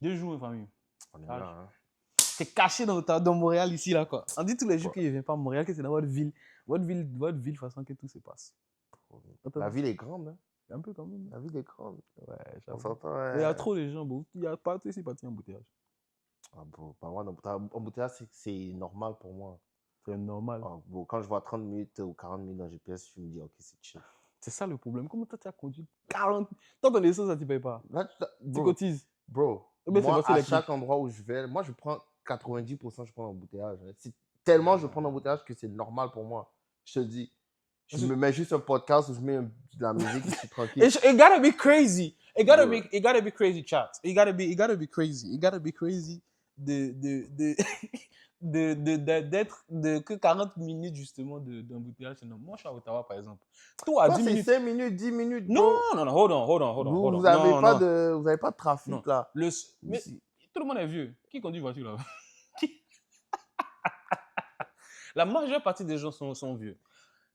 2 jours, ma famille. On est là, hein. T'es caché dans Montréal ici, là, quoi. On dit tous les jours qu'il ne vient pas à Montréal, que c'est dans votre ville. Votre ville, façon que tout se passe. La ville est grande, hein. Un peu quand même. La ville est grande. Ouais, On j'avoue. s'entend, Il y a trop de gens, bro. Il y a partout ici, parti embouteillage. Ah, bon, pas moi, embouteillage, c'est normal pour moi. C'est normal. Ah, bon, quand je vois 30 minutes ou 40 minutes dans GPS, je me dis, ok, c'est chill. C'est ça le problème. Comment toi, tu as conduit 40... Toi, ton essence, ça ne paye pas. Là, Tu cotises. Bro, Mais c'est moi, passé à électrique. chaque endroit où je vais, moi, je prends 90%, je prends l'embouteillage. C'est tellement je prends l'embouteillage que c'est normal pour moi. Je te dis, je me mets juste un podcast où je mets de la musique et je suis tranquille. It gotta be crazy. It gotta be crazy, chat. It gotta be crazy. It gotta be crazy d'être que 40 minutes justement d'embouteillage. Moi, je suis à Ottawa, par exemple. Tout à 10 minutes. C'est 5 minutes, 10 minutes. Non, hold on. Vous n'avez pas de trafic non. là. Mais tout le monde est vieux. Qui conduit voiture là? La majeure partie des gens sont vieux.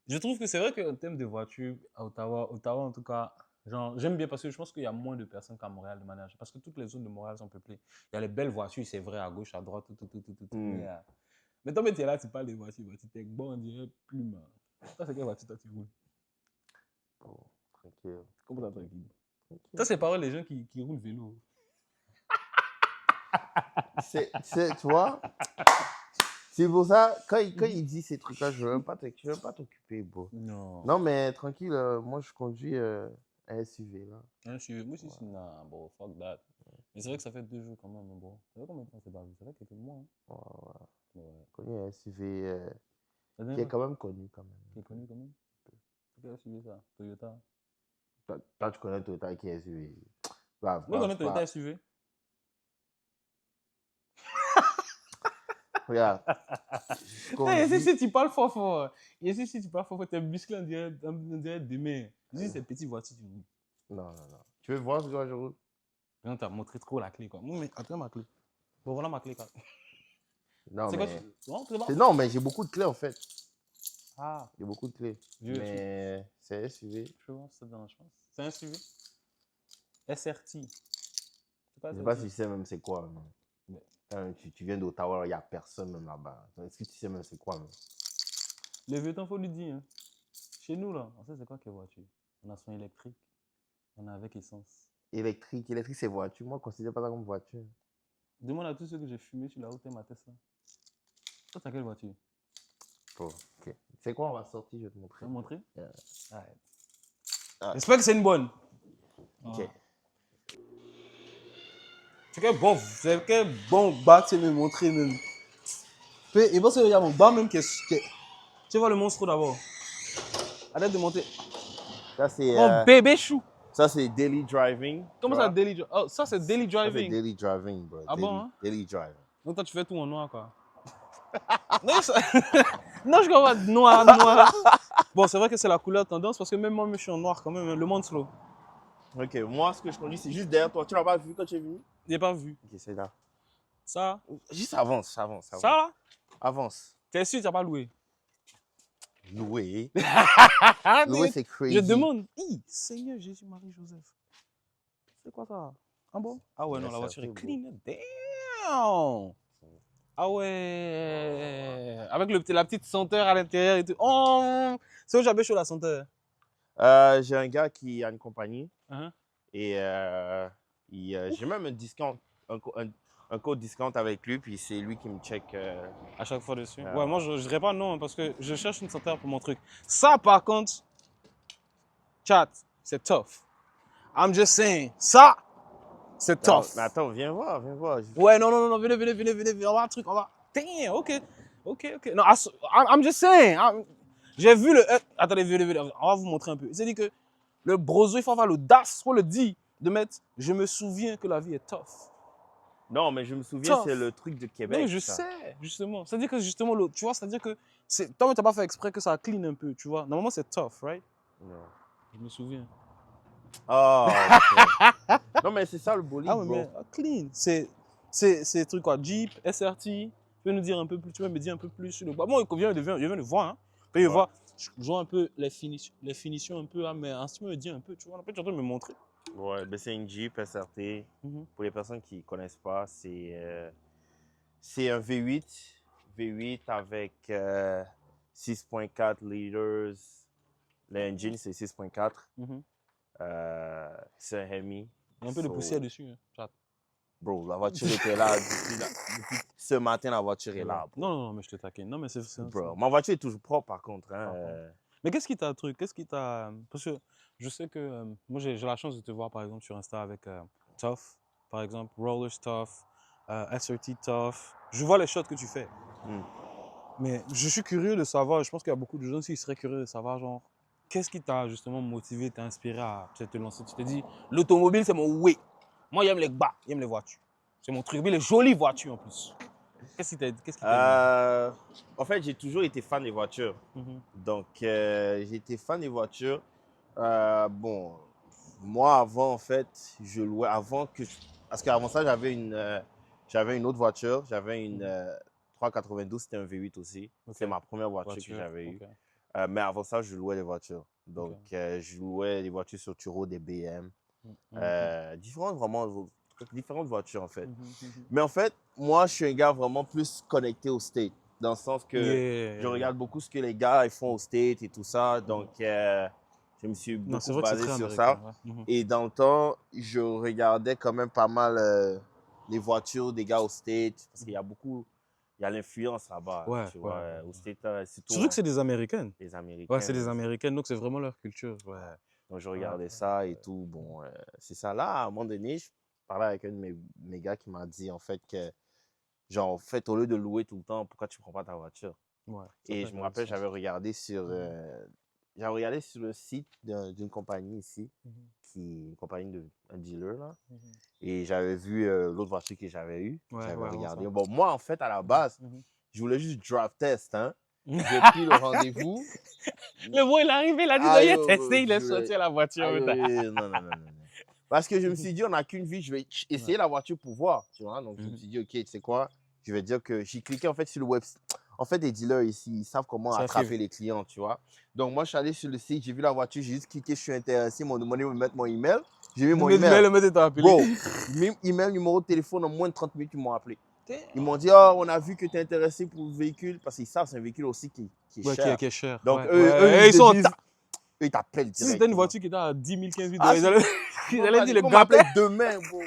Je trouve que c'est vrai qu'en termes de voiture, à Ottawa en tout cas, genre, j'aime bien parce que je pense qu'il y a moins de personnes qu'à Montréal de manière. Parce que toutes les zones de Montréal sont peuplées. Il y a les belles voitures, c'est vrai, à gauche, à droite, tout. Mais toi, tu es là, tu parles des voitures, tu es bon, on dirait plume. Toi, c'est quelle voiture toi tu roules? Oh, tranquille. Comment ça, tranquille? Ça, c'est pareil les gens qui roulent vélo. Tu vois? C'est pour ça, quand il dit ces trucs-là, je ne veux même pas t'occuper, bro. Non, mais tranquille, moi, je conduis un SUV, là. Un SUV? Moi aussi, c'est bon, fuck that. Mais c'est vrai que ça fait 2 jours quand même, bro. Ça fait combien de temps c'est pas vu? Ça fait quelques mois, hein? Ouais. Connu un SUV qui est quand même connu, quand même. Qui est connu, quand même? Quel SUV, ça? Toyota? Toi, tu connais Toyota qui est SUV. Moi, je connais Toyota SUV. Regarde. Ici, si tu parles fort. Ici, si tu parles fort, t'es musclé, on dirait demain. Ici, c'est petite voiture, tu roules. Non. Tu veux voir ce que je roule? Non, t'as montré trop la clé, quoi. Mais attends ma clé. Bon, voilà ma clé, quoi. Non, mais j'ai beaucoup de clés, en fait. Ah. J'ai beaucoup de clés. Mais c'est SUV. Je pense, ça dérange pas. C'est un SUV? SRT. Je sais pas si tu sais même c'est quoi. Tu viens d'Ottawa, il n'y a personne même là-bas. Est-ce que tu sais même c'est quoi même? Le vieux temps, faut lui dire. Hein. Chez nous, là, on sait c'est quoi que voiture? On a son électrique. On a avec essence. Électrique, c'est voiture. Moi, je ne considère pas ça comme voiture. Demande à tous ceux que j'ai fumé sur la route, ma Tesla. Toi, t'as quelle voiture? Oh, ok. C'est quoi, on va sortir, je vais te montrer. Tu vas me montrer? Yeah. J'espère que c'est une bonne. Ok. C'est quel bon bac tu me montrer même. Et parce qu'il y a mon bas même qui est... Tu vois le monstre d'abord. Arrête de monter. Ça c'est... Mon bébé chou. Ça c'est daily driving. Comment ça daily driving? Oh, ça c'est daily driving. Ça c'est daily driving, bro. Ah bon, hein? Daily driving. Donc toi tu fais tout en noir, quoi. Non, je comprends pas noir. Bon, c'est vrai que c'est la couleur tendance parce que même moi, je suis en noir quand même. Le monde slow. Ok, moi ce que je conduis c'est juste derrière toi. Tu l'as pas vu quand tu es venu? Je l'ai pas vu. Ok, c'est là. Ça? Juste avance. Ça là? Avance. T'es sûr que tu n'as pas loué? Loué? Loué c'est crazy. Je demande. Seigneur Jésus-Marie-Joseph. C'est quoi ça? Ah bon? Ah ouais, non, la voiture est clean. Damn! Ah ouais! Avec la petite senteur à l'intérieur et tout. Oh! C'est où j'avais chaud la senteur? J'ai un gars qui a une compagnie. Et j'ai même un discount, un code discount avec lui, puis c'est lui qui me check. À chaque fois dessus. Ouais, moi je dirais pas non parce que je cherche une senteur pour mon truc. Ça par contre, chat, c'est tough. I'm just saying, ça, c'est tough. Mais attends, viens voir. Ouais, non, venez, on va un truc, on va. Damn, ok. Non, I'm just saying. J'ai vu le. Attendez, venez, on va vous montrer un peu. C'est dit que le broso, il faut avoir l'audace, il faut le dire, de mettre. Je me souviens que la vie est tough. Non, mais je me souviens, c'est le truc de Québec. Non, je sais, justement. C'est-à-dire que justement, tu vois, c'est-à-dire que toi, tu n'as pas fait exprès que ça clean un peu, tu vois. Normalement, c'est tough, right? Non. Je me souviens. Oh, okay. Non, mais c'est ça le bolide, bro. Mais clean. C'est truc quoi? Jeep, SRT. Tu peux nous dire un peu plus, tu peux me dire un peu plus sur le bois. Bon, je viens de voir, hein. je vois un peu les finitions un peu, mais en ce moment, me dit un peu, tu vois, en fait, tu es en train de me montrer. Ouais, ben c'est une Jeep SRT. Pour les personnes qui ne connaissent pas, c'est un V8 avec 6.4 litres. L'engine, c'est 6.4. C'est un Hemi. Il y a un peu de poussière dessus. Hein. Bro, la voiture était là depuis ce matin, la voiture est là. Bro. Non, mais je te taquine. Non, mais c'est bro, ma voiture est toujours propre par contre. Hein, Mais qu'est-ce qui t'a Qu'est-ce qui t'a. Parce que je sais que moi, j'ai la chance de te voir par exemple sur Insta avec Tough, par exemple, Rollers Tough, SRT Tough. Je vois les shots que tu fais. Mais je suis curieux de savoir, je pense qu'il y a beaucoup de gens aussi qui seraient curieux de savoir, genre, qu'est-ce qui t'a justement motivé, t'a inspiré à te lancer? Tu te dis, l'automobile, c'est mon way. Moi, j'aime les bas, j'aime les voitures. C'est mon truc. Mais les jolies voitures en plus. Qu'est-ce qui t'a En fait, j'ai toujours été fan des voitures. Donc, j'ai été fan des voitures. Bon, moi, avant, en fait, je louais. Parce qu'avant ça, j'avais une autre voiture. J'avais une 392, c'était un V8 aussi. Okay. C'est ma première voiture que j'avais eue. Mais avant ça, je louais des voitures. Donc, je louais des voitures sur Turo, des BM. Différentes voitures, en fait. Mais en fait, moi, je suis un gars vraiment plus connecté au State. Dans le sens que je regarde beaucoup ce que les gars ils font au State et tout ça. Donc, je me suis beaucoup basé sur ça. Ouais. Et dans le temps, je regardais quand même pas mal les voitures des gars au State. Parce qu'il y a beaucoup... Il y a l'influence là-bas, tu vois. Au State, surtout que c'est des Américaines. Les Américaines. Ouais, c'est des Américaines, donc c'est vraiment leur culture. Ouais. Donc, je regardais ça et tout. Bon, c'est ça. Là, à un moment donné, je parlais avec un de mes gars qui m'a dit, en fait, que, genre, en fait, au lieu de louer tout le temps, pourquoi tu ne prends pas ta voiture? Ouais, et je me rappelle, j'avais regardé sur le site d'une compagnie ici, qui est une compagnie un dealer, là. Et j'avais vu l'autre voiture que j'avais eue. J'avais regardé. Bon, moi, en fait, à la base, je voulais juste drive test, hein. J'ai pris le rendez-vous. Le mot, il est arrivé, il a dit, il a testé, il est sorti à la voiture. Non. Parce que je me suis dit, on n'a qu'une vie, je vais essayer la voiture pour voir, tu vois. Donc, je me suis dit, OK, tu sais quoi, je vais dire que j'ai cliqué, en fait, sur le web. En fait, les dealers ici, ils savent comment attraper les clients, tu vois. Donc, moi, je suis allé sur le site, j'ai vu la voiture, j'ai juste cliqué, je suis intéressé, ils m'ont demandé de me mettre mon email. J'ai mis mon email. Bro, email, numéro de téléphone, en moins de 30 minutes, ils m'ont appelé. Ils m'ont dit, oh, on a vu que tu es intéressé pour le véhicule, parce qu'ils savent c'est un véhicule aussi qui est cher. Qui est cher. Donc, eux, ils sont ils t'appellent direct. Si c'était une voiture qui était à 10 000, 15 000 $, ils allaient dire le gars. Ils m'appelaient demain, bro.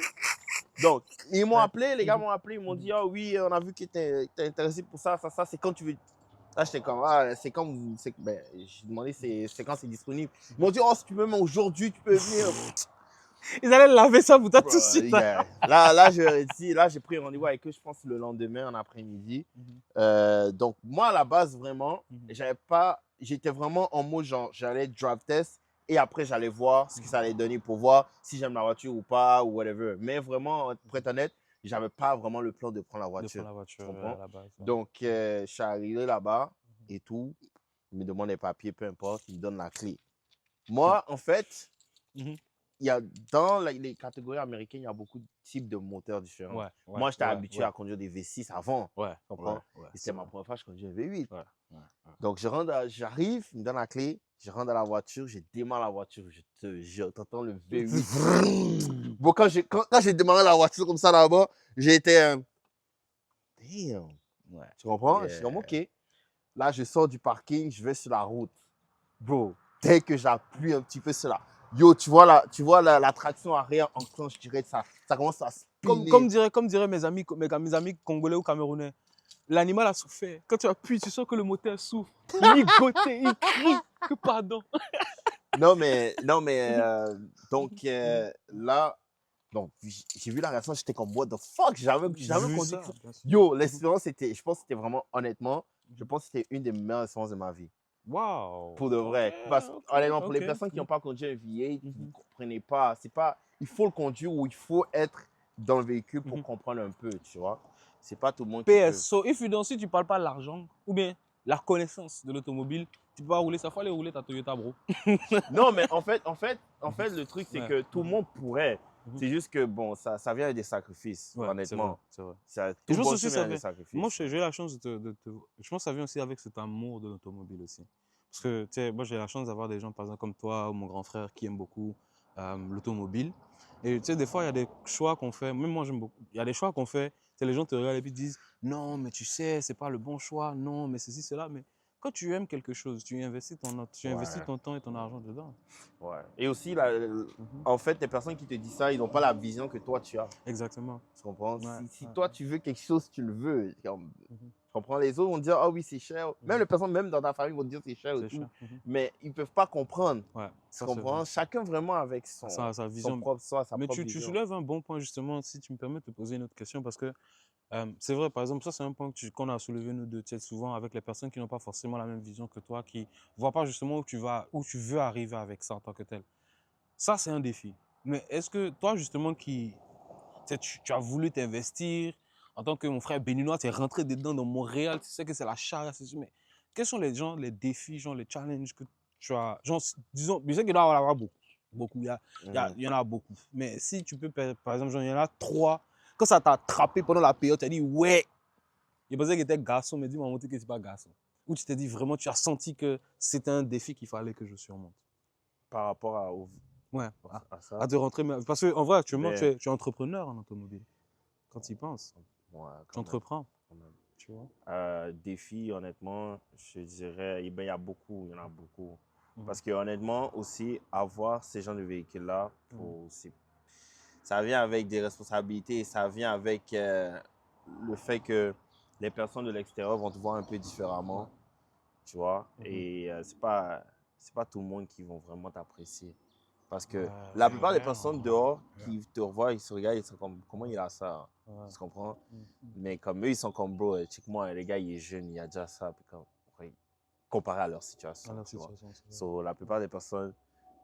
Donc, ils m'ont appelé, les gars m'ont appelé, ils m'ont dit, oh oui, on a vu que tu es intéressé pour ça, c'est quand tu veux. Là, j'étais comme, c'est quand vous. Ben, j'ai demandé, c'est quand c'est disponible. Ils m'ont dit, oh, si tu veux, mais aujourd'hui, tu peux venir. Ils allaient laver ça pour toi tout de suite. Yeah. Là, j'ai pris rendez-vous avec eux, je pense, le lendemain, en après-midi. Donc, moi, à la base, vraiment, j'étais vraiment en mode, genre, j'allais drive test et après, j'allais voir ce que ça allait donner pour voir si j'aime la voiture ou pas, ou whatever. Mais vraiment, pour être honnête, j'avais pas vraiment le plan de prendre la voiture. Tu comprends? À la base, ouais. Donc, je suis arrivé là-bas et tout. Ils me demandent les papiers, peu importe, ils me donnent la clé. Moi, en fait, dans les catégories américaines, il y a beaucoup de types de moteurs différents. Moi, j'étais habitué à conduire des V6 avant. Et c'était ma première fois que je conduis un V8. Donc, j'arrive, il me donne la clé, je rentre dans la voiture, je démarre la voiture, t'entends le V8. Bon, quand j'ai démarré la voiture comme ça là-bas, j'ai été damn. Tu comprends? Je suis comme, OK. Là, je sors du parking, je vais sur la route. Bro, dès que j'appuie un petit peu sur la... Yo, tu vois la traction arrière enclenche direct, ça commence à spinner. Comme diraient mes amis congolais ou camerounais, l'animal a souffert. Quand tu appuies, tu sens que le moteur souffre. Il goûtait, il crie que pardon. Non, mais donc là, donc, j'ai vu la réaction, j'étais comme, what the fuck, j'avais conduit ça. Yo, l'expérience, je pense que c'était vraiment, honnêtement, je pense que c'était une des meilleures expériences de ma vie. Wow. Pour de vrai. Parce honnêtement, pour les personnes qui n'ont pas conduit un V8, vous ne comprenez pas. Il faut le conduire ou il faut être dans le véhicule pour comprendre un peu, tu vois. C'est pas tout le monde qui peut. So, si tu ne parles pas de l'argent ou bien la connaissance de l'automobile, tu peux pas rouler ça, il faut aller rouler ta Toyota, bro. Non, mais en fait, le truc, c'est que tout le monde pourrait. C'est juste que, bon, ça vient avec des sacrifices, honnêtement. C'est vrai. Tout vient avec des sacrifices. Moi, j'ai eu la chance je pense que ça vient aussi avec cet amour de l'automobile aussi. Parce que, tu sais, moi, j'ai la chance d'avoir des gens, par exemple, comme toi ou mon grand frère qui aiment beaucoup l'automobile. Et tu sais, des fois, il y a des choix qu'on fait, même moi, j'aime beaucoup. Il y a des choix qu'on fait, tu sais, les gens te regardent et puis disent, non, mais tu sais, c'est pas le bon choix, non, mais ceci, cela. Mais quand tu aimes quelque chose, tu investis Ouais. ton temps et ton argent dedans. Ouais. Et aussi, Mhm. en fait, les personnes qui te disent ça, ils n'ont pas la vision que toi tu as. Exactement. Tu comprends? Ouais, Si ouais, toi tu veux quelque chose, tu le veux. mhm, Tu comprends? Les autres vont dire, ah oui, c'est cher. Même mhm. les personnes, même dans ta famille, vont te dire c'est cher et C'est tout. cher. Mhm. Mais ils ne peuvent pas comprendre. Ouais, Tu ça, c'est vrai. comprends? Chacun vraiment avec Sa son vision. propre soi, sa Mais propre tu vision. soulèves un bon point, justement, si tu me permets de te poser une autre question, parce que c'est vrai, par exemple, ça, c'est un point qu'on a soulevé, nous deux, tu sais, souvent avec les personnes qui n'ont pas forcément la même vision que toi, qui ne voient pas justement où tu veux arriver avec ça en tant que tel. Ça, c'est un défi. Mais est-ce que toi, justement, tu sais, tu as voulu t'investir, en tant que mon frère béninois, tu es rentré dedans dans Montréal, tu sais que c'est la charia, c'est sûr, mais quels sont les défis, genre, les challenges que tu as, genre, disons, je sais qu'il doit y en avoir beaucoup, beaucoup, Mhm. il y en a beaucoup, mais si tu peux, par exemple, genre, il y en a trois, quand ça t'a attrapé pendant la période, tu as dit, ouais, je pensais qu'il était garçon, mais dis-moi, montré que c'est pas garçon. Ou tu t'es dit vraiment, tu as senti que c'était un défi qu'il fallait que je surmonte. Par rapport Ouais, à à ça, te rentrer, parce qu'en vrai, actuellement, ben, tu es entrepreneur en automobile. Quand tu y penses, ouais, tu quand même. entreprends, Quand même. tu vois. Défi, honnêtement, je dirais, eh ben, il y a beaucoup, il y en a beaucoup. Mhm. Parce que honnêtement, aussi, avoir ces genres de véhicules-là, Mhm. ça vient avec des responsabilités et ça vient avec le fait que les personnes de l'extérieur vont te voir un peu différemment, tu vois. Mhm. Et c'est pas tout le monde qui vont vraiment t'apprécier. Parce que Ouais, la c'est plupart des vrai. personnes dehors qui te revoient, ils se regardent, ils sont comme, comment il a ça? Ouais. Tu comprends? Mhm. Mais comme eux, ils sont comme, bro, check-moi, le gars, il est jeune, il a déjà ça. Puis comme, ouais, comparé à leur Dans situation, la tu vois. situation, c'est vrai. So, la plupart des personnes,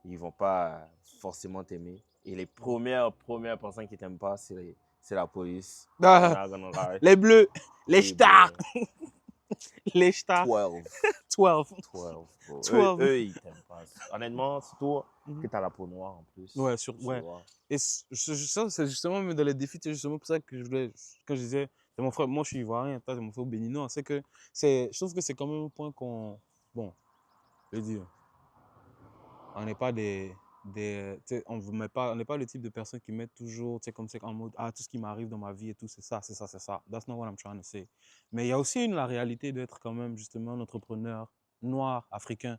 ils vont pas forcément t'aimer. Et les Mhm. premières personnes qui t'aiment pas, c'est la police. I'm Ah, not gonna lie. les bleus, les Et stars, bro, les stars. 12, 12. 12, bro. 12. Ils t'aiment pas. Honnêtement, surtout que Mhm. t'as la peau noire en plus, Ouais, tu ouais. vois. Et ça, c'est justement même dans les défis, c'est justement pour ça que quand je disais, c'est mon frère, moi je suis ivoirien, toi c'est mon frère béninois, je trouve que c'est quand même un point bon, je veux dire, on n'est pas tu sais, on n'est pas le type de personne qui met toujours, tu sais, comme c'est en mode, ah, tout ce qui m'arrive dans ma vie et tout, c'est ça, c'est ça, c'est ça. That's not what I'm trying to say. Mais il y a aussi la réalité d'être quand même justement un entrepreneur noir, africain,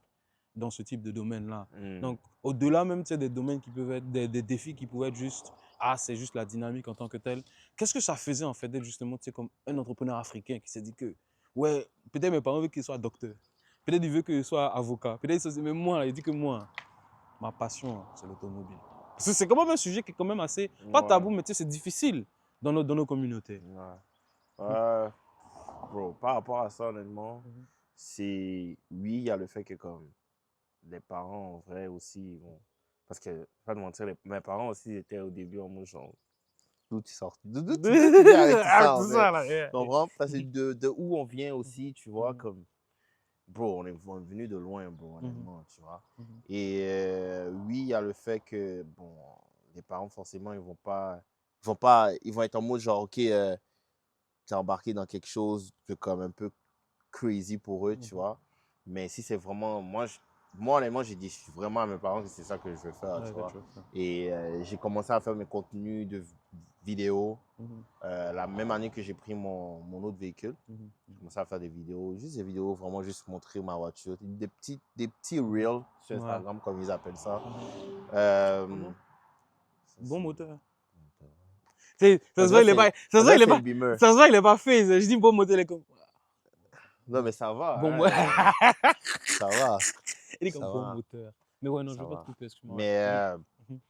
dans ce type de domaine-là. Hmm. Donc, au-delà même, tu sais, des domaines qui peuvent être, des défis qui pouvaient être juste, ah, c'est juste la dynamique en tant que telle. Qu'est-ce que ça faisait en fait d'être justement, tu sais, comme un entrepreneur africain qui s'est dit que, ouais, peut-être mes parents veulent qu'il soit docteur, peut-être il veut qu'il soit avocat, peut-être, mais moi, il dit que moi, ma passion, c'est l'automobile. Parce que c'est quand même un sujet qui est quand même assez, pas Ouais, tabou, mais tu sais, c'est difficile dans nos communautés. ouais. Mhm. Bro, par rapport à ça, honnêtement, Mhm. oui, il y a le fait que comme les parents, en vrai, aussi, ils vont, parce que, pas de mentir, mes parents aussi étaient au début en mode genre, d'où tu viens avec tout Ah, ça, en tout fait. ça, là. Tu Yeah. comprends? Parce que de où on vient aussi, tu vois, Mhm. comme, bro, on est venu de loin, bro, Mhm. honnêtement, tu vois. Mhm. Et oui, il y a le fait que, bon, les parents, forcément, ils vont être en mode genre, ok, t'es embarqué dans quelque chose de comme un peu crazy pour eux, tu Mhm. vois. Mais si c'est vraiment, moi honnêtement, j'ai dit vraiment à mes parents que c'est ça que je veux faire, tu Ouais, que vois. tu veux faire. Et j'ai commencé à faire mes contenus de vidéos Mhm. la même année que j'ai pris mon autre véhicule. Mhm. J'ai commencé à faire des vidéos, juste des vidéos, vraiment juste montrer ma voiture, des petits Mhm. reels sur Ouais. Instagram, comme ils appellent ça. Mhm. Euh, Comment? ça, Bon c'est- moteur. On Ça se voit, dirait c'est on dirait c'est le Beamer. ça se voit, il est pas fait. Je dis bon moteur, il est comme, Non, mais ça va, bon moteur. hein, ça va, Il est comme ça bon va, moteur. Mais ouais, non, je ça veux pas te va. couper, excuse-moi. Ouais. Mais Mhm.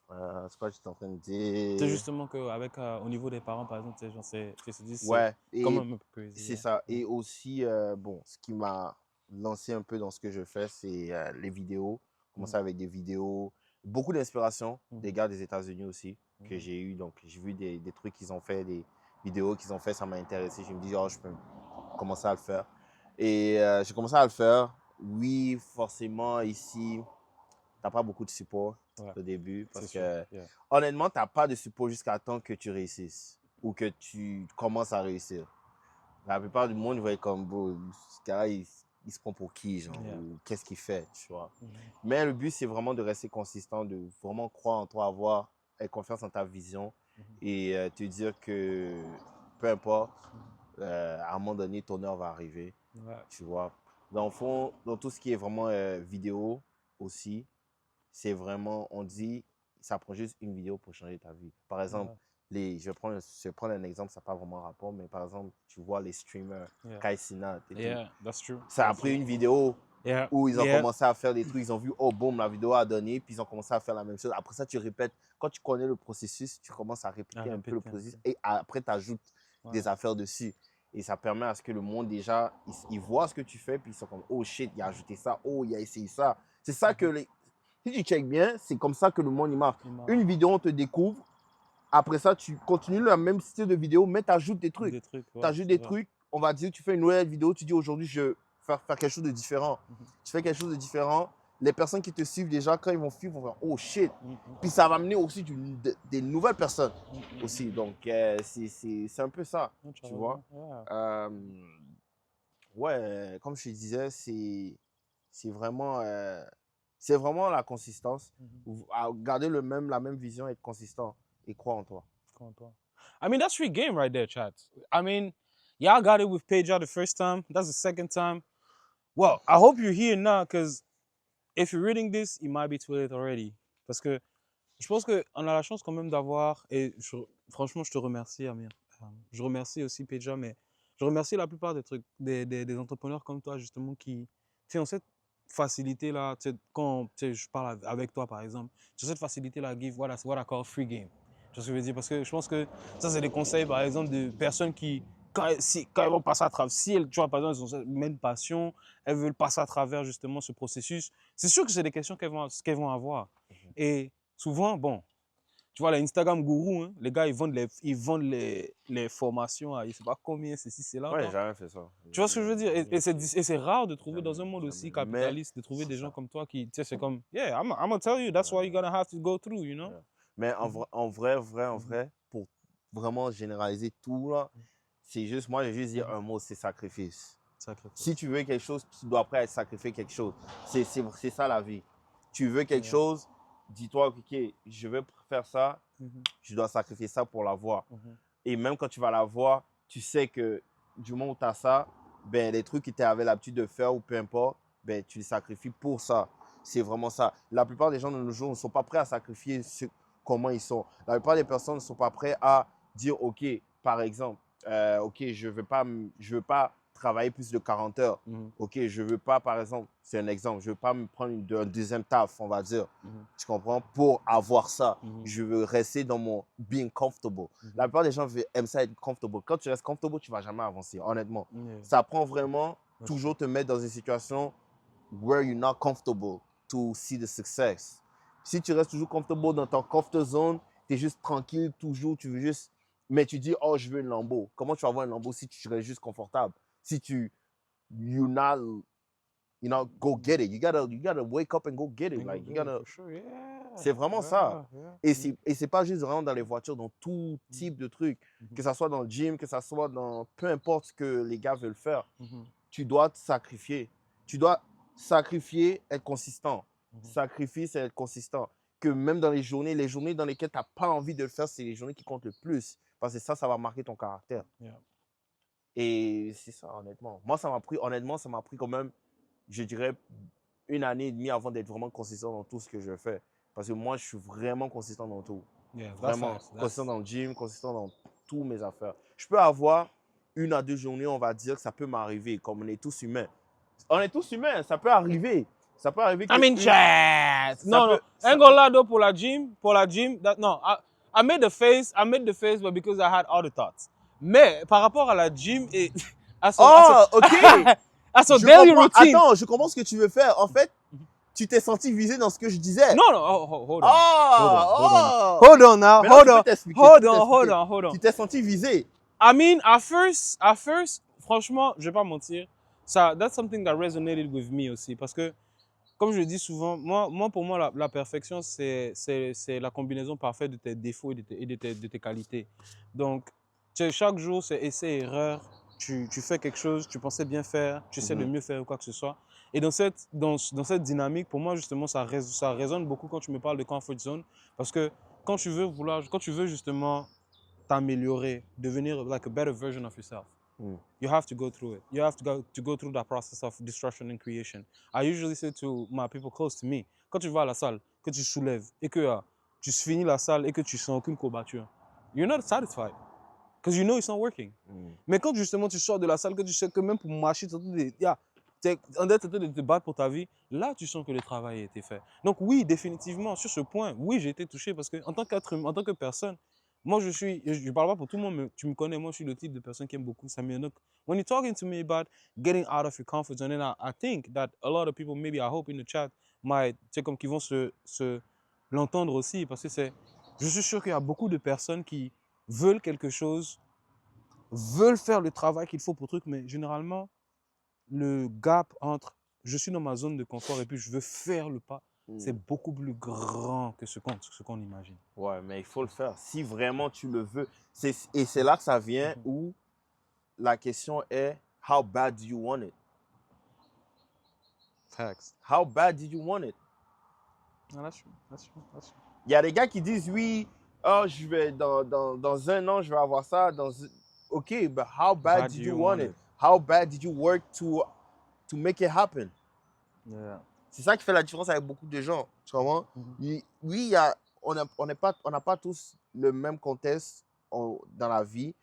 Mhm. c'est quoi que j'étais en train de C'est dire? justement qu'avec, au niveau des parents, par exemple, tu sais, genre, tu se dis, c'est Ouais, quand et même un peu crazy. c'est Ouais. ça. Mhm. Et aussi, bon, ce qui m'a lancé un peu dans ce que je fais, c'est les vidéos. Mhm. Commencer avec des vidéos, beaucoup d'inspiration des Mhm. gars des États-Unis aussi que Mhm. j'ai eu. Donc, j'ai vu des trucs qu'ils ont fait, des vidéos qu'ils ont fait, ça m'a intéressé. Je me dis, oh, je peux commencer à le faire. Et j'ai commencé à le faire. Oui, forcément, ici, t'as pas beaucoup de support Ouais, au début c'est parce sûr. que, Yeah. honnêtement, t'as pas de support jusqu'à temps que tu réussisses ou que tu commences à réussir. La plupart du monde va être comme, bro, ce gars-là, il se prend pour qui, genre, Yeah. ou qu'est-ce qu'il fait, tu vois. Mhm. Mais le but, c'est vraiment de rester consistant, de vraiment croire en toi, avoir confiance en ta vision et te dire que peu importe, à un moment donné, ton heure va arriver, Ouais. tu vois. Dans le fond, dans tout ce qui est vraiment vidéo aussi, c'est vraiment, on dit, ça prend juste une vidéo pour changer ta vie. Par exemple, je vais prendre un exemple, ça n'a pas vraiment rapport, mais par exemple, tu vois les streamers, Kai Cenat et tout. Yeah, that's true. Ça a pris une vidéo Yeah. où ils ont Yeah. commencé à faire des trucs, ils ont vu, oh boum, la vidéo a donné, puis ils ont commencé à faire la même chose. Après ça, tu répètes. Quand tu connais le processus, tu commences à répéter un peu le processus et après, tu ajoutes des affaires dessus. Et ça permet à ce que le monde, déjà, il voit ce que tu fais, puis ils sont comme, oh shit, il a ajouté ça, oh, il a essayé ça. C'est ça que les. Si tu checkes bien, c'est comme ça que le monde il marche. Une vidéo, on te découvre. Après ça, tu continues le même style de vidéo, mais tu ajoutes des trucs. Tu ajoutes des trucs. On va dire, tu fais une nouvelle vidéo, tu dis aujourd'hui, je vais faire quelque chose de différent. Tu fais quelque chose de différent. Les personnes qui te suivent déjà, quand ils vont suivre, vont faire oh shit. Puis ça va amener aussi des nouvelles personnes aussi. Donc, c'est un peu ça, tu vois. Ouais, comme je te disais, c'est vraiment la consistance. Garder la même vision, être consistant et croire en toi. I mean, that's free game right there, chat. I mean, y'all got it with Pedja the first time. That's the second time. Well, I hope you're here now, because if you're reading this, it might be too late already. Parce que je pense qu'on a la chance quand même d'avoir, et franchement, je te remercie, Amir. Je remercie aussi Pedja, mais je remercie la plupart des entrepreneurs comme toi, justement, qui ont cette facilité-là. Quand je parle avec toi, par exemple, tu as cette facilité-là, give what I call free game. Tu vois ce que je veux dire? Parce que je pense que ça, c'est des conseils, par exemple, de personnes qui, quand elles vont passer à travers, si elles, tu vois, par exemple, elles ont cette même passion, elles veulent passer à travers, justement, ce processus, c'est sûr que c'est des questions qu'elles vont avoir. Et souvent, bon, tu vois, les Instagram gourous, hein, les gars, ils vendent les formations à, je ne sais pas combien, ceci, c'est là. Ouais, j'ai jamais fait ça. Tu vois ce que je veux dire? Et c'est rare de trouver dans un monde aussi capitaliste, de trouver des gens comme toi qui, tu sais, c'est comme, yeah, I'm gonna tell you, that's what you're gonna have to go through, you know? Mais en vrai, pour vraiment généraliser tout, là, c'est juste, moi, j'ai juste dit un mot, c'est sacrifice. Si tu veux quelque chose, tu dois après sacrifier quelque chose. C'est ça la vie. Tu veux quelque chose, dis-toi, ok, je veux faire ça, je dois sacrifier ça pour l'avoir. Et même quand tu vas l'avoir, tu sais que du moment où tu as ça, ben, les trucs que tu avais l'habitude de faire ou peu importe, ben, tu les sacrifies pour ça. C'est vraiment ça. La plupart des gens de nos jours ne sont pas prêts à sacrifier comment ils sont. La plupart des personnes ne sont pas prêts à dire, ok, par exemple, ok, je veux pas travailler plus de 40 heures. Ok, je veux pas, par exemple, c'est un exemple, je veux pas me prendre un deuxième taf, on va dire. Tu comprends? Pour avoir ça, je veux rester dans mon being comfortable. La plupart des gens aiment ça être comfortable. Quand tu restes comfortable, tu vas jamais avancer, honnêtement. Ça prend vraiment toujours te mettre dans une situation where you're not comfortable to see the success. Si tu restes toujours comfortable dans ton comfort zone, tu es juste tranquille, toujours, tu veux juste. Mais tu dis, oh, je veux une Lambo. Comment tu vas avoir une Lambo si tu restes juste confortable? Si you're not, go get it. You gotta wake up and go get it. Like, you gotta. Sure, yeah. C'est vraiment ça. Et c'est pas juste vraiment dans les voitures, dans tout type de trucs. Que ça soit dans le gym, que ça soit dans peu importe ce que les gars veulent faire. Tu dois te sacrifier. Tu dois sacrifier, être consistant. Sacrifier, c'est être consistant. Que même dans les journées dans lesquelles tu n'as pas envie de le faire, c'est les journées qui comptent le plus. Parce que ça va marquer ton caractère. Et c'est ça, honnêtement. Moi, ça m'a pris quand même, je dirais, 1 année et demie avant d'être vraiment consistant dans tout ce que je fais. Parce que moi, je suis vraiment consistant dans tout. Vraiment. Consistant dans le gym, consistant dans toutes mes affaires. Je peux avoir 1 à 2 journées, on va dire, que ça peut m'arriver, comme on est tous humains. On est tous humains, ça peut arriver. Ça peut arriver que... I mean, chat! Non. Ain't gonna lie, though, pour la gym, no, I made the face, but because I had other thoughts. Mais par rapport à la gym et ok. à son daily routine. Attends, je comprends ce que tu veux faire. En fait, tu t'es senti visé dans ce que je disais. Non, hold on. Hold on now. Hold on. Tu t'es senti visé. I mean, at first, franchement, je vais pas mentir, that's something that resonated with me aussi, parce que, comme je le dis souvent, pour moi, la perfection, c'est la combinaison parfaite de tes défauts et de tes qualités. Donc, chaque jour, c'est essai-erreur. tu fais quelque chose, tu pensais bien faire, tu essaies de mieux faire ou quoi que ce soit. Et dans cette dynamique, pour moi, justement, ça résonne beaucoup quand tu me parles de comfort zone. Parce que quand tu veux justement t'améliorer, devenir like a better version of yourself, you have to go through it. You have to go through that process of destruction and creation. I usually say to my people close to me, quand tu vas à la salle, que tu soulèves et que tu finis la salle et que tu sens aucune courbature, you're not satisfied. Because you know it's not working. Mais quand justement tu sors de la salle, que tu sais que même pour marcher, tu es en train de te battre pour ta vie, là tu sens que le travail a été fait. Donc oui, définitivement, sur ce point, oui, j'ai été touché parce que en tant que personne, moi je parle pas pour tout le monde, mais tu me connais, moi je suis le type de personne qui aime beaucoup ça. Donc, when you're talking to me about getting out of your comfort zone, and I think that a lot of people, maybe I hope in the chat, c'est comme qui vont l'entendre aussi, parce que je suis sûr qu'il y a beaucoup de personnes qui veulent quelque chose, veulent faire le travail qu'il faut pour truc, mais généralement, le gap entre je suis dans ma zone de confort et puis je veux faire le pas, c'est beaucoup plus grand que ce qu'on imagine. Ouais, mais il faut le faire. Si vraiment tu le veux. Et c'est là que ça vient où la question est, how bad do you want it? Facts. How bad did you want it? No, that's true. Il y a des gars qui disent, oui, oh, je vais dans un an, je vais avoir ça. OK, but how bad did you want it? How bad did you work to make it happen? Yeah. C'est ça qui fait la différence avec beaucoup de gens. Tu comprends? Oui, on n'a pas tous le même contexte dans la vie.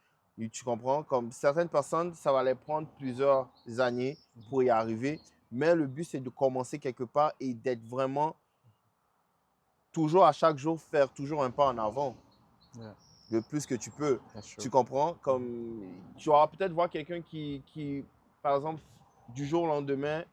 Tu comprends? Comme certaines personnes, ça va les prendre plusieurs années pour y arriver. Mais le but, c'est de commencer quelque part et d'être vraiment toujours à chaque jour, faire toujours un pas en avant. Yeah. Le plus que tu peux. Tu comprends? Comme tu vas peut-être voir quelqu'un qui, par exemple, du jour au lendemain,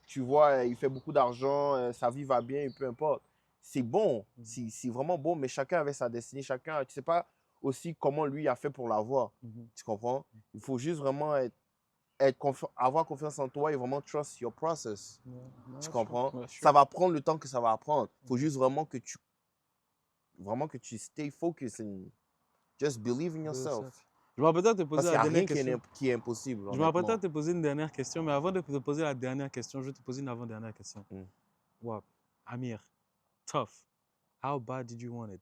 tu vois, il fait beaucoup d'argent, sa vie va bien, peu importe. C'est bon, c'est vraiment bon, mais chacun avait sa destinée, chacun, tu sais pas aussi comment lui a fait pour l'avoir. Tu comprends? Il faut juste vraiment avoir confiance en toi et vraiment trust your process. Tu comprends? Ça va prendre le temps que ça va prendre. Il faut juste vraiment que tu stay focused and just believe in yourself. Je vais peut-être te poser la dernière question. Parce qu'il n'y a rien qui est impossible. Je vais peut-être te poser une dernière question, mais avant de te poser la dernière question, je vais te poser une avant-dernière question. Wow. Amir, tough. How bad did you want it?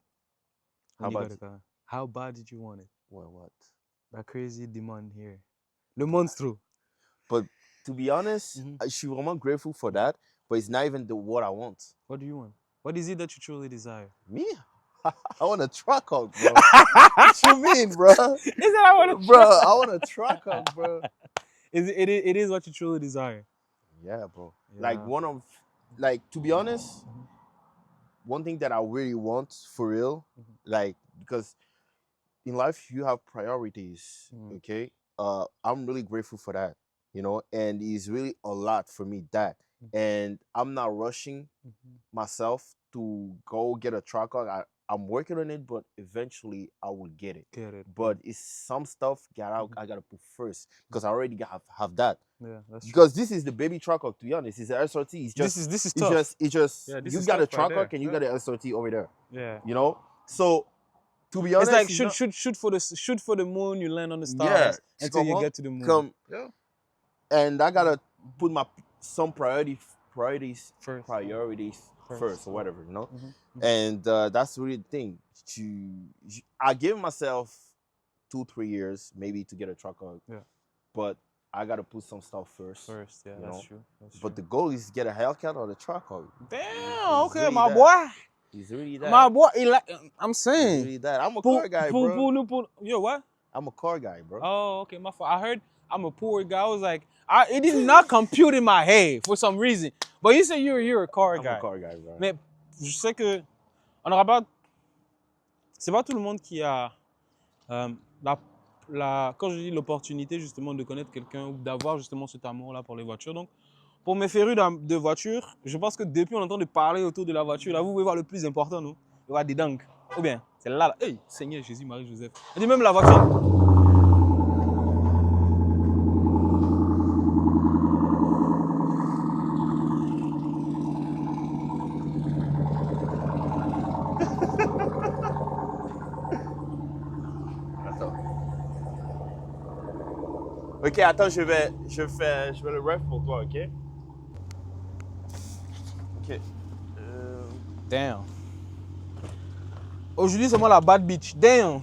How bad did you want it? What? That crazy demand here. Le monstre. But to be honest, je suis vraiment grateful for that, but it's not even what I want. What do you want? What is it that you truly desire? Me? I want a truck hug, bro. What you mean, bro? Is that I want a bro? I want a truck hug, bro. It is what you truly desire. Yeah, bro. Yeah. To be honest, one thing that I really want for real, because in life you have priorities, okay? I'm really grateful for that, and it's really a lot for me and I'm not rushing myself to go get a truck hug. I'm working on it, but eventually I will get it. But it's some stuff I gotta put first because I already have that. Yeah, that's because this is the baby truck hug. To be honest, it's the SRT. It's just this is tough. It's just you got a truck hug and you got an SRT over there. Yeah. So to be honest, it's like shoot for the moon. You land on the stars until you get to the moon. And I gotta put some priorities first, or whatever, And that's really the thing. I gave myself 2-3 years maybe to get a truck hug. Yeah. But I gotta put some stuff first. Yeah, that's true. But the goal is to get a Hellcat or the truck hug. Damn, okay, my boy. He's really that. My boy, I'm saying. He's really that. I'm a car guy, bro. Yo, what? I'm a car guy, bro. Oh, okay, my fault. I heard I'm a poor guy. I was like, it did not compute in my head for some reason. But you said you're a car guy. I'm a car guy, bro. Mais je sais que on n'aura pas. C'est pas tout le monde qui a quand je dis l'opportunité justement de connaître quelqu'un ou d'avoir justement cet amour-là pour les voitures. Donc, pour mes férus de voitures, je pense que depuis on entend de parler autour de la voiture, là vous pouvez voir le plus important, non? Il va des dingues. Ou bien, c'est là. Hey, Seigneur Jésus, Marie, Joseph. On dit même la voiture. Ok, attends, je vais le ref pour toi, ok? Ok. Damn. Aujourd'hui, c'est moi la bad bitch. Damn.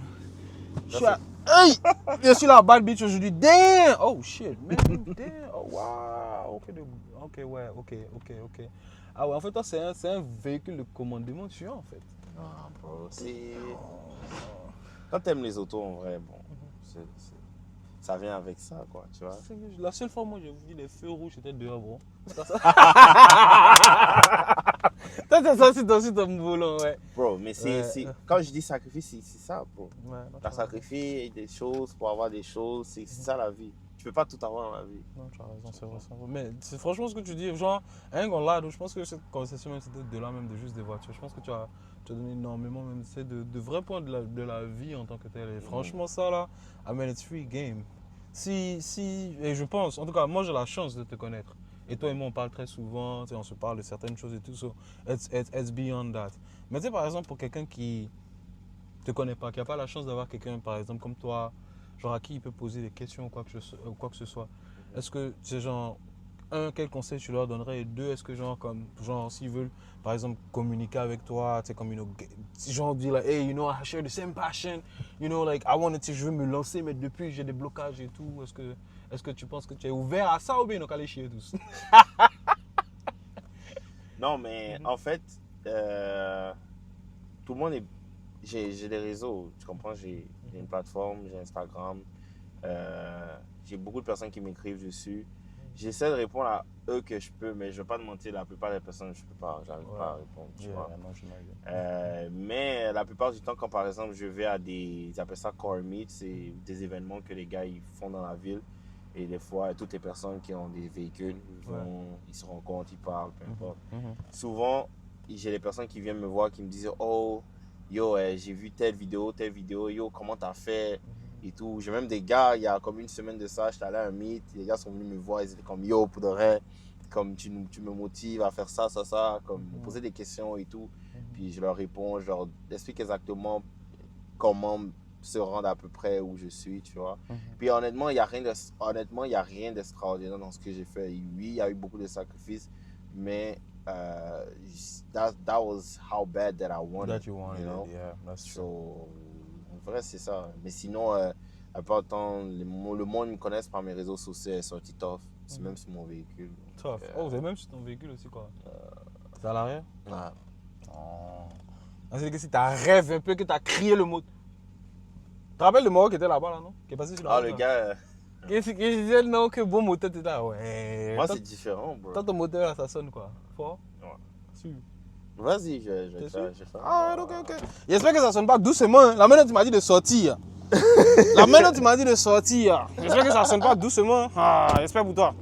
Hey! Je suis la bad bitch aujourd'hui. Damn! Oh shit, man. Damn. Oh wow. Ok, ouais, ok. Ah ouais, en fait, toi, c'est un véhicule de commandement tuant, en fait. Ah, bro, c'est... Quand t'aimes les autos, en vrai, bon, ça vient avec ça, quoi, tu vois. La seule fois, moi, j'ai vu les feux rouges, c'était dehors, bro. Toi, t'es ça sur ton volant, ouais. Bro, mais quand je dis sacrifice, c'est ça, bro. Ouais, T'as sacrifié des choses pour avoir des choses, c'est ça la vie. Tu peux pas tout avoir dans la vie. Non, tu as raison, c'est vrai. Mais franchement, ce que tu dis, genre, là, je pense que cette conversation, même, c'était de là même de juste des voitures. Je pense que tu as donné énormément, même, c'est de vrais points de la vie en tant que tel. Et franchement, ça, là, I mean, it's free game. Et je pense, en tout cas, moi, j'ai la chance de te connaître. Et toi et moi, on parle très souvent, on se parle de certaines choses et tout ça. It's beyond that. Mais tu sais, par exemple, pour quelqu'un qui ne te connaît pas, qui n'a pas la chance d'avoir quelqu'un, par exemple, comme toi, genre à qui il peut poser des questions ou quoi que ce soit. Est-ce que c'est genre, quel conseil tu leur donnerais? Et deux, est-ce que genre, s'ils veulent, par exemple, communiquer avec toi, tu sais, comme, genre dire, like, hey, I share the same passion, like, je veux me lancer, mais depuis, j'ai des blocages et tout. Est-ce que tu penses que tu es ouvert à ça ou bien ils n'ont qu'à les chier tous? Non, mais en fait, tout le monde est... J'ai des réseaux, tu comprends? J'ai une plateforme, j'ai Instagram. J'ai beaucoup de personnes qui m'écrivent dessus. J'essaie de répondre à eux que je peux, mais je ne vais pas te mentir, la plupart des personnes, je ne peux pas, j'arrive pas à répondre. Tu vois? Mais la plupart du temps, quand par exemple je vais à ils appellent ça core meet, c'est des événements que les gars ils font dans la ville. Et des fois, toutes les personnes qui ont des véhicules, ils se rencontrent, ils parlent, peu importe. Souvent, j'ai des personnes qui viennent me voir, qui me disent « Oh, yo, j'ai vu telle vidéo, yo, comment t'as fait ?» et tout. J'ai même des gars, il y a comme une semaine de ça, j'étais allé à un meet, les gars sont venus me voir, ils étaient comme « Yo, pour de vrai, comme tu me motives à faire ça, comme me poser des questions et tout. » Puis je leur réponds, je leur explique exactement comment se rendre à peu près où je suis, tu vois. Puis honnêtement, il n'y a rien d'extraordinaire dans ce que j'ai fait. Et oui, il y a eu beaucoup de sacrifices, mais that was how bad that I wanted. That you wanted, you know? Yeah, that's true. So, en vrai, c'est ça. Mais sinon, la plupart du temps, le monde me connaît par mes réseaux sociaux, sur TikTok, c'est même sur mon véhicule. Tough. Oh, c'est même sur ton véhicule aussi, quoi. C'est à l'arrière? Ouais. Oh. C'est que si tu rêves un peu, que tu as crié le mot. Tu te rappelles le mot qui était là-bas, là, non? Qui est passé sur la route, le là? gars... Qui disait non, que bon moteur t'es là, ouais. Moi, c'est différent, bro. Toi, ton moteur, là, ça sonne quoi? Fort? Ouais. Sûr. Vas-y, je vais faire. Ah, ok. J'espère que ça sonne pas doucement. Hein. La manière dont tu m'as dit de sortir. J'espère que ça sonne pas doucement. Ah, j'espère pour toi.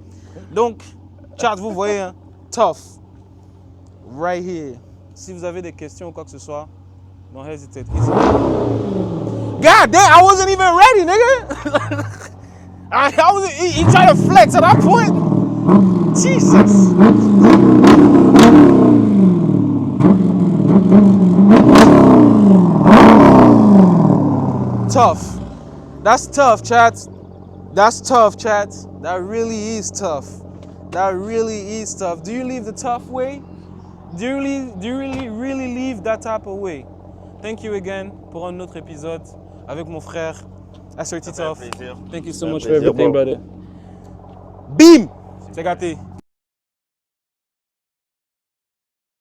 Donc, chat, vous voyez, hein? Tough. Right here. Si vous avez des questions ou quoi que ce soit, don't hesitate. God damn, I wasn't even ready, nigga. He tried to flex at that point. Jesus. Tough. That's tough, chat. That really is tough. Do you live the tough way? Do you really live that type of way? Thank you again pour un autre épisode avec mon frère Asserty Tough. Thank you so much for everything, brother. Bim! C'est gâté.